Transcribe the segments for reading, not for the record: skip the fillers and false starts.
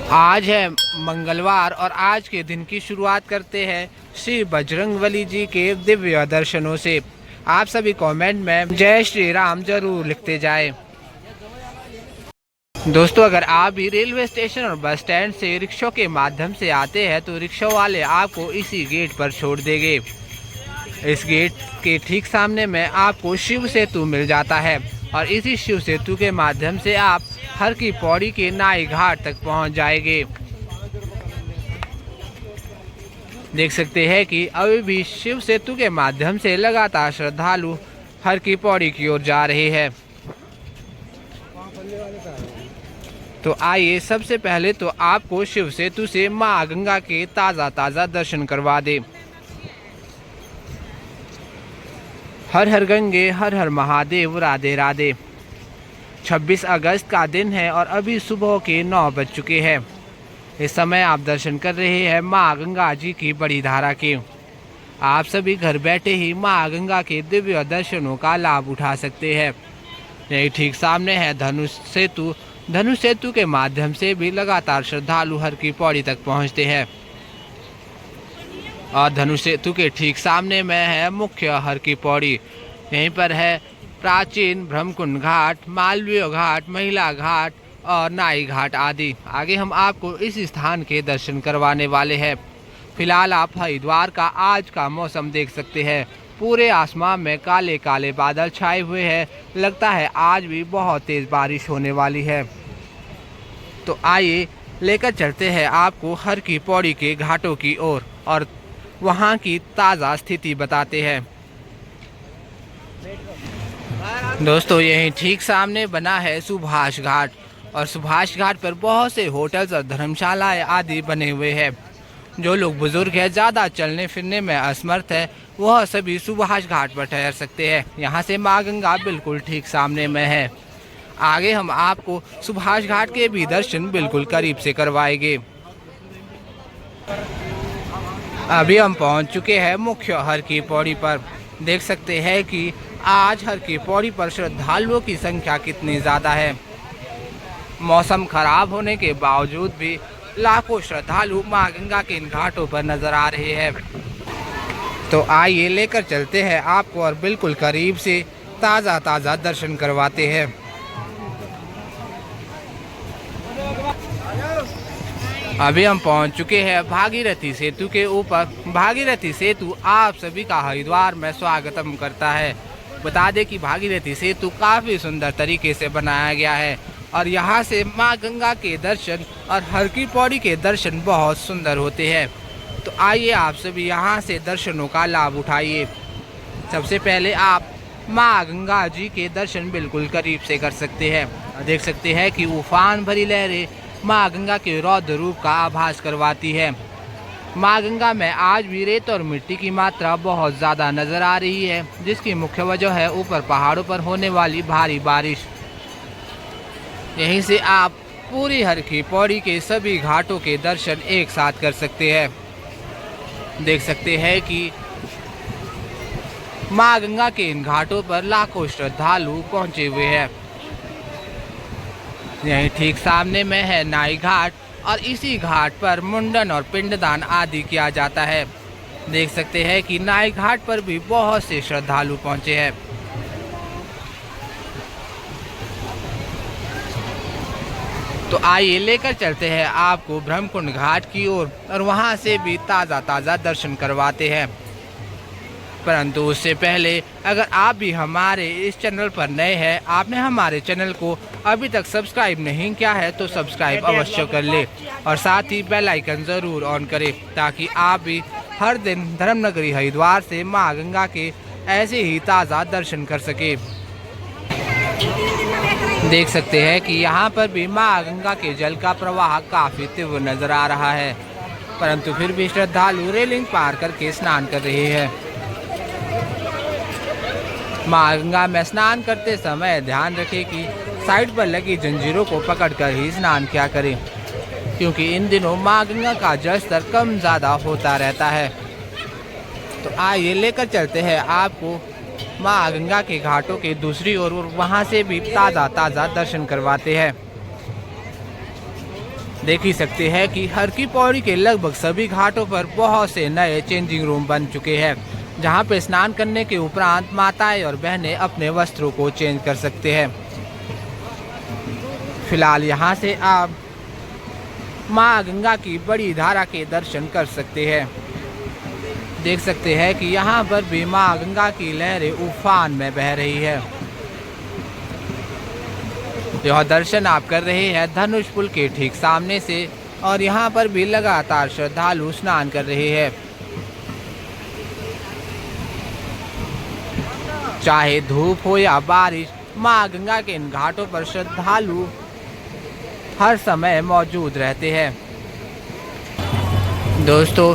आज है मंगलवार और आज के दिन की शुरुआत करते हैं श्री बजरंगबली जी के दिव्य दर्शनों से। आप सभी कमेंट में जय श्री राम जरूर लिखते जाएं। दोस्तों, अगर आप भी रेलवे स्टेशन और बस स्टैंड से रिक्शों के माध्यम से आते हैं तो रिक्शा वाले आपको इसी गेट पर छोड़ देंगे। इस गेट के ठीक सामने में आपको शिव सेतु मिल जाता है और इसी शिव सेतु के माध्यम से आप हर की पौड़ी के नाई घाट तक पहुंच जाएंगे। देख सकते हैं कि अभी भी शिव सेतु के माध्यम से लगातार श्रद्धालु हर की पौड़ी की ओर जा रहे हैं। तो आइए सबसे पहले तो आपको शिव सेतु से मां गंगा के ताज़ा दर्शन करवा दे। हर हर गंगे हर हर महादेव राधे राधे। 26 अगस्त का दिन है और अभी सुबह के 9 बज चुके हैं। इस समय आप दर्शन कर रहे हैं मां गंगा जी की बड़ी धारा के। आप सभी घर बैठे ही मां गंगा के दिव्य दर्शनों का लाभ उठा सकते हैं। यही ठीक सामने है धनुष सेतु। धनुष सेतु के माध्यम से भी लगातार श्रद्धालु हर की पौड़ी तक पहुंचते हैं और धनुष सेतु के ठीक सामने में है मुख्य हर की पौड़ी। यहीं पर है प्राचीन ब्रह्मकुंड घाट, मालवीय घाट, महिला घाट और नाई घाट आदि। आगे हम आपको इस स्थान के दर्शन करवाने वाले हैं। फिलहाल आप हरिद्वार का आज का मौसम देख सकते हैं। पूरे आसमान में काले काले बादल छाए हुए हैं। लगता है आज भी बहुत तेज बारिश होने वाली है। तो आइए लेकर चलते हैं आपको हर की पौड़ी के घाटों की ओर और वहां की ताज़ा स्थिति बताते हैं। दोस्तों, यहीं ठीक सामने बना है सुभाष घाट और सुभाष घाट पर बहुत से होटल्स और धर्मशालाएं आदि बने हुए हैं। जो लोग बुजुर्ग हैं, ज़्यादा चलने फिरने में असमर्थ है, वह सभी सुभाष घाट पर ठहर सकते हैं। यहाँ से माँ गंगा बिल्कुल ठीक सामने में है। आगे हम आपको सुभाष घाट के भी दर्शन बिल्कुल करीब से करवाएंगे। अभी हम पहुँच चुके हैं मुख्य हर की पौड़ी पर। देख सकते हैं कि आज हर की पौड़ी पर श्रद्धालुओं की संख्या कितनी ज़्यादा है। मौसम खराब होने के बावजूद भी लाखों श्रद्धालु मां गंगा के इन घाटों पर नजर आ रहे हैं। तो आइए लेकर चलते हैं आपको और बिल्कुल करीब से ताज़ा दर्शन करवाते हैं। अभी हम पहुंच चुके हैं भागीरथी सेतु के ऊपर। भागीरथी सेतु आप सभी का हरिद्वार में स्वागतम करता है। बता दें कि भागीरथी सेतु काफ़ी सुंदर तरीके से बनाया गया है और यहाँ से माँ गंगा के दर्शन और हर की पौड़ी के दर्शन बहुत सुंदर होते हैं। तो आइए आप सभी यहाँ से दर्शनों का लाभ उठाइए। सबसे पहले आप माँ गंगा जी के दर्शन बिल्कुल करीब से कर सकते हैं। देख सकते हैं कि उफान भरी लहरें माँ गंगा के रौद्र रूप का आभास करवाती है। माँ गंगा में आज भी रेत और मिट्टी की मात्रा बहुत ज़्यादा नज़र आ रही है, जिसकी मुख्य वजह है ऊपर पहाड़ों पर होने वाली भारी बारिश। यहीं से आप पूरी हर की पौड़ी के सभी घाटों के दर्शन एक साथ कर सकते हैं। देख सकते हैं कि माँ गंगा के इन घाटों पर लाखों श्रद्धालु पहुंचे हुए हैं। यहीं ठीक सामने में है नाई घाट और इसी घाट पर मुंडन और पिंडदान आदि किया जाता है। देख सकते हैं कि नाई घाट पर भी बहुत से श्रद्धालु पहुंचे हैं। तो आइए लेकर चलते हैं आपको ब्रह्मकुंड घाट की ओर और वहां से भी ताज़ा दर्शन करवाते हैं। परंतु उससे पहले अगर आप भी हमारे इस चैनल पर नए हैं, आपने हमारे चैनल को अभी तक सब्सक्राइब नहीं किया है तो सब्सक्राइब अवश्य कर ले और साथ ही बेल आइकन ज़रूर ऑन करें ताकि आप भी हर दिन धर्मनगरी हरिद्वार से माँ गंगा के ऐसे ही ताज़ा दर्शन कर सके। देख सकते हैं कि यहाँ पर भी माँ गंगा के जल का प्रवाह काफ़ी तीव्र नज़र आ रहा है, परंतु फिर भी श्रद्धालु रेलिंग पार करके स्नान कर रहे हैं। माँ गंगा में स्नान करते समय ध्यान रखें कि साइड पर लगी जंजीरों को पकड़कर ही स्नान किया करें, क्योंकि इन दिनों माँ गंगा का जल स्तर कम ज़्यादा होता रहता है। तो आइए लेकर चलते हैं आपको माँ गंगा के घाटों के दूसरी ओर, वहाँ से भी ताज़ा दर्शन करवाते हैं। देख ही सकते हैं कि हर की पौड़ी के लगभग सभी घाटों पर बहुत से नए चेंजिंग रूम बन चुके हैं, जहां पे स्नान करने के उपरांत माताएं और बहनें अपने वस्त्रों को चेंज कर सकते हैं। फिलहाल यहां से आप मां गंगा की बड़ी धारा के दर्शन कर सकते हैं। देख सकते हैं कि यहां पर भी मां गंगा की लहरें उफान में बह रही है। यह दर्शन आप कर रहे हैं धनुष पुल के ठीक सामने से और यहाँ पर भी लगातार श्रद्धालु स्नान कर रहे हैं। चाहे धूप हो या बारिश, मां गंगा के इन घाटों पर श्रद्धालु हर समय मौजूद रहते हैं। दोस्तों,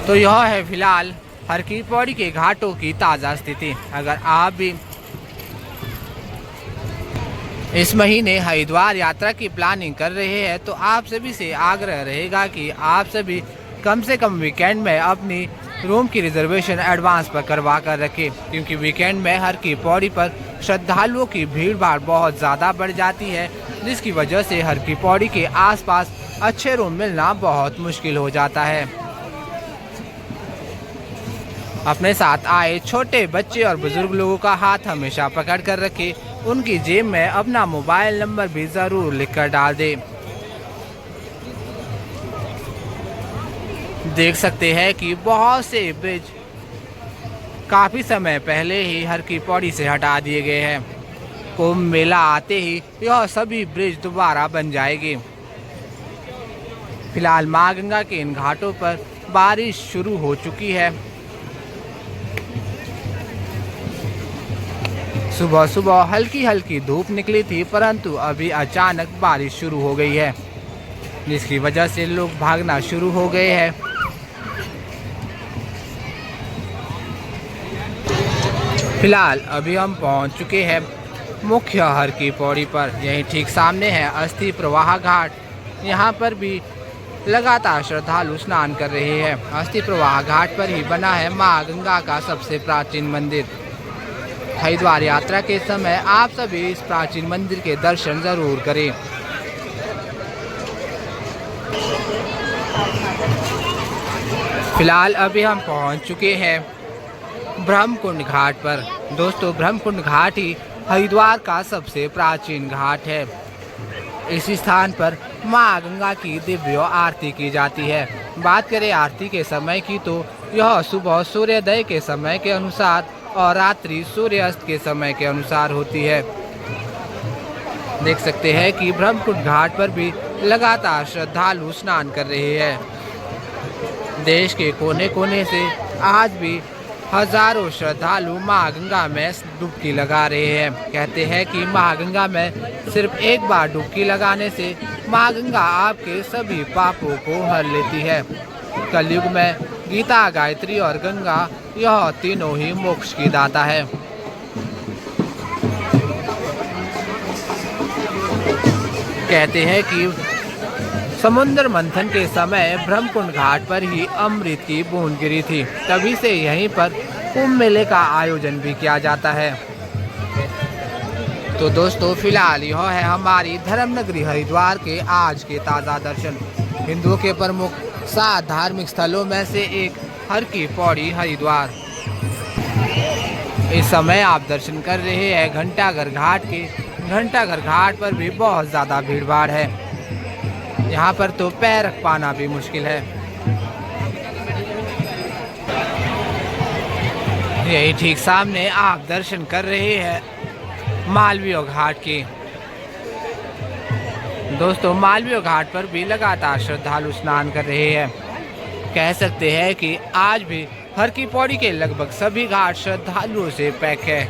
तो यह है फिलहाल हर की पौड़ी के घाटों की ताज़ा स्थिति। अगर आप भी इस महीने हरिद्वार यात्रा की प्लानिंग कर रहे हैं तो आप सभी से आग्रह रहेगा कि आप सभी कम से कम वीकेंड में अपनी रूम की रिजर्वेशन एडवांस पर करवा कर रखें, क्योंकि वीकेंड में हर की पौड़ी पर श्रद्धालुओं की भीड़ भाड़ बहुत ज़्यादा बढ़ जाती है, जिसकी वजह से हर की पौड़ी के आसपास अच्छे रूम मिलना बहुत मुश्किल हो जाता है। अपने साथ आए छोटे बच्चे और बुजुर्ग लोगों का हाथ हमेशा पकड़ कर रखें। उनकी जेब में अपना मोबाइल नंबर भी ज़रूर लिखकर डाल दें। देख सकते हैं कि बहुत से ब्रिज काफ़ी समय पहले ही हर की पौड़ी से हटा दिए गए हैं। कुंभ मेला आते ही यह सभी ब्रिज दोबारा बन जाएंगे। फिलहाल मां गंगा के इन घाटों पर बारिश शुरू हो चुकी है। सुबह सुबह हल्की हल्की धूप निकली थी, परंतु अभी अचानक बारिश शुरू हो गई है, जिसकी वजह से लोग भागना शुरू हो गए हैं। फिलहाल अभी हम पहुंच चुके हैं मुख्य हर की पौड़ी पर। यहीं ठीक सामने है अस्थि प्रवाह घाट। यहां पर भी लगातार श्रद्धालु स्नान कर रहे हैं। अस्थि प्रवाह घाट पर ही बना है मां गंगा का सबसे प्राचीन मंदिर। हरिद्वार यात्रा के समय आप सभी इस प्राचीन मंदिर के दर्शन जरूर करें। फिलहाल अभी हम पहुंच चुके हैं ब्रह्मकुंड घाट पर। दोस्तों, ब्रह्मकुंड घाट ही हरिद्वार का सबसे प्राचीन घाट है। इस स्थान पर मां गंगा की दिव्य आरती की जाती है। बात करें आरती के समय की तो यह सुबह सूर्योदय के समय के अनुसार और रात्रि सूर्यास्त के समय के अनुसार होती है। देख सकते हैं कि ब्रह्मकुंड घाट पर भी लगातार श्रद्धालु स्नान कर रहे हैं। देश के कोने कोने से आज भी हजारों श्रद्धालु मां गंगा में डुबकी लगा रहे हैं। कहते हैं कि मां गंगा में सिर्फ एक बार डुबकी लगाने से मां गंगा आपके सभी पापों को हर लेती है। कलयुग में गीता, गायत्री और गंगा यह तीनों ही मोक्ष की दाता है। कहते हैं कि समुद्र मंथन के समय ब्रह्मकुंड घाट पर ही अमृत की बूंद गिरी थी। तभी से यहीं पर कुंभ मेले का आयोजन भी किया जाता है। तो दोस्तों, फिलहाल यह है हमारी धर्म नगरी हरिद्वार के आज के ताज़ा दर्शन। हिंदुओं के प्रमुख 7 धार्मिक स्थलों में से एक हर की पौड़ी हरिद्वार। इस समय आप दर्शन कर रहे हैं घंटाघर घाट के। घंटाघर घाट पर भी बहुत ज़्यादा भीड़ भाड़ है। यहाँ पर तो पैर रख पाना भी मुश्किल है। यही ठीक सामने आप दर्शन कर रहे हैं मालवीय घाट के। दोस्तों, मालवीय घाट पर भी लगातार श्रद्धालु स्नान कर रहे हैं। कह सकते हैं कि आज भी हर की पौड़ी के लगभग सभी घाट श्रद्धालुओं से पैक है।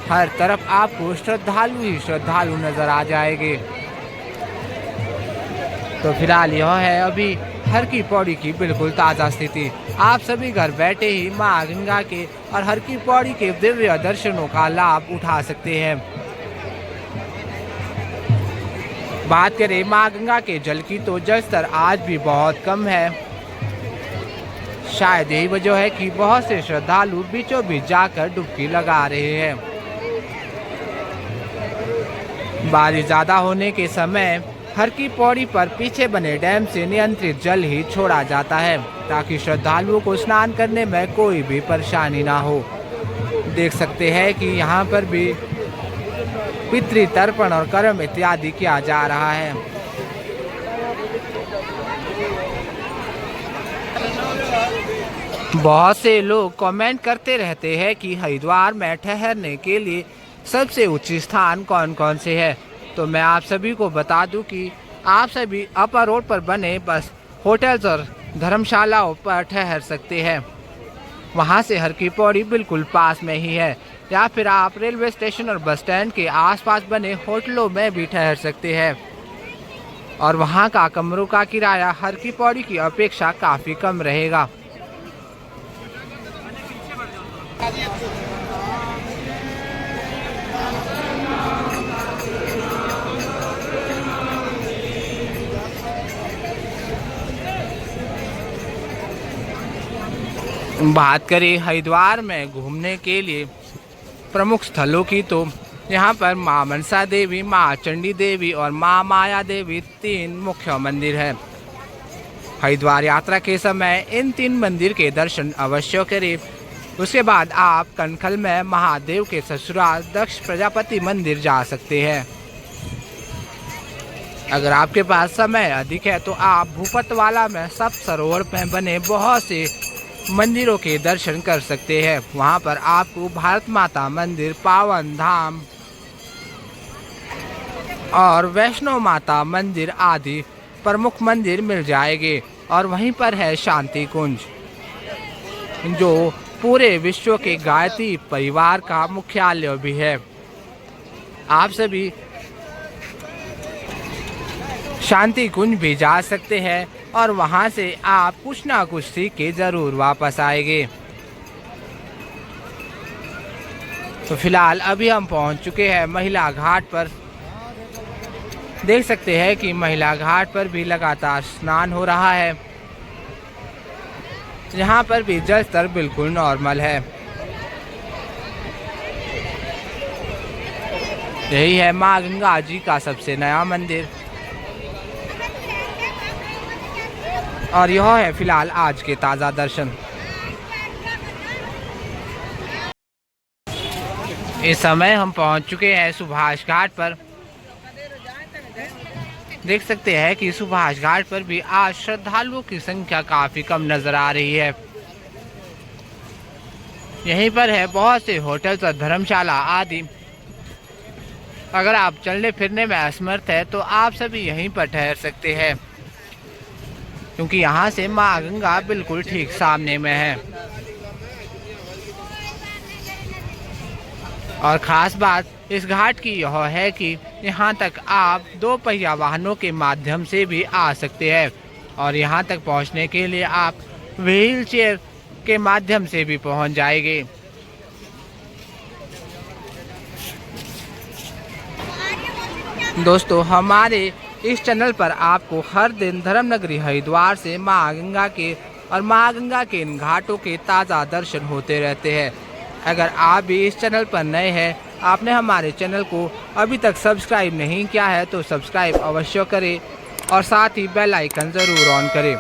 हर तरफ आपको श्रद्धालु ही श्रद्धालु नजर आ जाएंगे। तो फिलहाल यह है अभी हर की पौड़ी की बिल्कुल ताज़ा स्थिति। आप सभी घर बैठे ही मां गंगा के और हर की पौड़ी के दिव्य दर्शनों का लाभ उठा सकते हैं। बात करें मां गंगा के जल की तो जल स्तर आज भी बहुत कम है। शायद यही वजह है कि बहुत से श्रद्धालु बीचों बीच जाकर डुबकी लगा रहे हैं। बारिश ज़्यादा होने के समय हर की पौड़ी पर पीछे बने डैम से नियंत्रित जल ही छोड़ा जाता है ताकि श्रद्धालुओं को स्नान करने में कोई भी परेशानी ना हो। देख सकते हैं कि यहाँ पर भी पितृ तर्पण और कर्म इत्यादि किया जा रहा है। बहुत से लोग कमेंट करते रहते हैं कि हरिद्वार में ठहरने के लिए सबसे उच्च स्थान कौन कौन से है। तो मैं आप सभी को बता दूं कि आप सभी अपर रोड पर बने बस होटल्स और धर्मशालाओं पर ठहर सकते हैं। वहां से हर की पौड़ी बिल्कुल पास में ही है, या फिर आप रेलवे स्टेशन और बस स्टैंड के आसपास बने होटलों में भी ठहर सकते हैं। और वहां का कमरों का किराया हर की पौड़ी की अपेक्षा काफ़ी कम रहेगा। बात करें हरिद्वार में घूमने के लिए प्रमुख स्थलों की, तो यहाँ पर माँ मनसा देवी, माँ चंडी देवी और माँ माया देवी 3 मुख्य मंदिर हैं। हरिद्वार यात्रा के समय इन 3 मंदिर के दर्शन अवश्य करें। उसके बाद आप कनखल में महादेव के ससुराल दक्ष प्रजापति मंदिर जा सकते हैं। अगर आपके पास समय अधिक है तो आप भूपतवाला में सप्त सरोवर में बने बहुत से मंदिरों के दर्शन कर सकते हैं। वहां पर आपको भारत माता मंदिर, पावन धाम और वैष्णो माता मंदिर आदि प्रमुख मंदिर मिल जाएंगे। और वहीं पर है शांति कुंज, जो पूरे विश्व के गायत्री परिवार का मुख्यालय भी है। आप सभी शांति कुंज भी जा सकते हैं और वहां से आप कुछ ना कुछ सीख के जरूर वापस आएंगे। तो फिलहाल अभी हम पहुंच चुके हैं महिला घाट पर। देख सकते हैं कि महिला घाट पर भी लगातार स्नान हो रहा है। यहाँ पर भी जल स्तर बिल्कुल नॉर्मल है। यही है माँ गंगा जी का सबसे नया मंदिर। और यह है फिलहाल आज के ताज़ा दर्शन। इस समय हम पहुंच चुके हैं सुभाष घाट पर। देख सकते हैं कि सुभाष घाट पर भी आज श्रद्धालुओं की संख्या काफ़ी कम नज़र आ रही है। यहीं पर है बहुत से होटल्स और धर्मशाला आदि। अगर आप चलने फिरने में असमर्थ है तो आप सभी यहीं पर ठहर सकते हैं, क्योंकि यहाँ से माँ गंगा बिल्कुल ठीक सामने में है। और ख़ास बात इस घाट की यह है कि यहाँ तक आप 2 पहिया वाहनों के माध्यम से भी आ सकते हैं। और यहाँ तक पहुँचने के लिए आप व्हील चेयर के माध्यम से भी पहुँच जाएंगे। दोस्तों, हमारे इस चैनल पर आपको हर दिन धर्मनगरी हरिद्वार से माँ गंगा के और माँ गंगा के इन घाटों के ताज़ा दर्शन होते रहते हैं। अगर आप भी इस चैनल पर नए हैं, आपने हमारे चैनल को अभी तक सब्सक्राइब नहीं किया है तो सब्सक्राइब अवश्य करें और साथ ही बेल आइकन ज़रूर ऑन करें,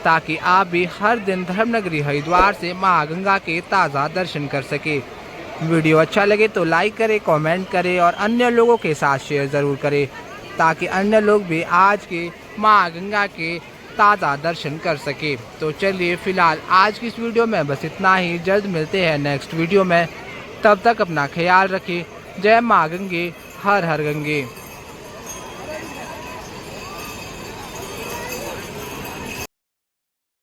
ताकि आप भी हर दिन धर्मनगरी हरिद्वार से माँ गंगा के ताज़ा दर्शन कर सके। वीडियो अच्छा लगे तो लाइक करें, कमेंट करें और अन्य लोगों के साथ शेयर ज़रूर करें, ताकि अन्य लोग भी आज के माँ गंगा के ताज़ा दर्शन कर सके। तो चलिए फिलहाल आज की इस वीडियो में बस इतना ही। जल्द मिलते हैं नेक्स्ट वीडियो में। तब तक अपना ख्याल रखें। जय माँ गंगे, हर हर गंगे।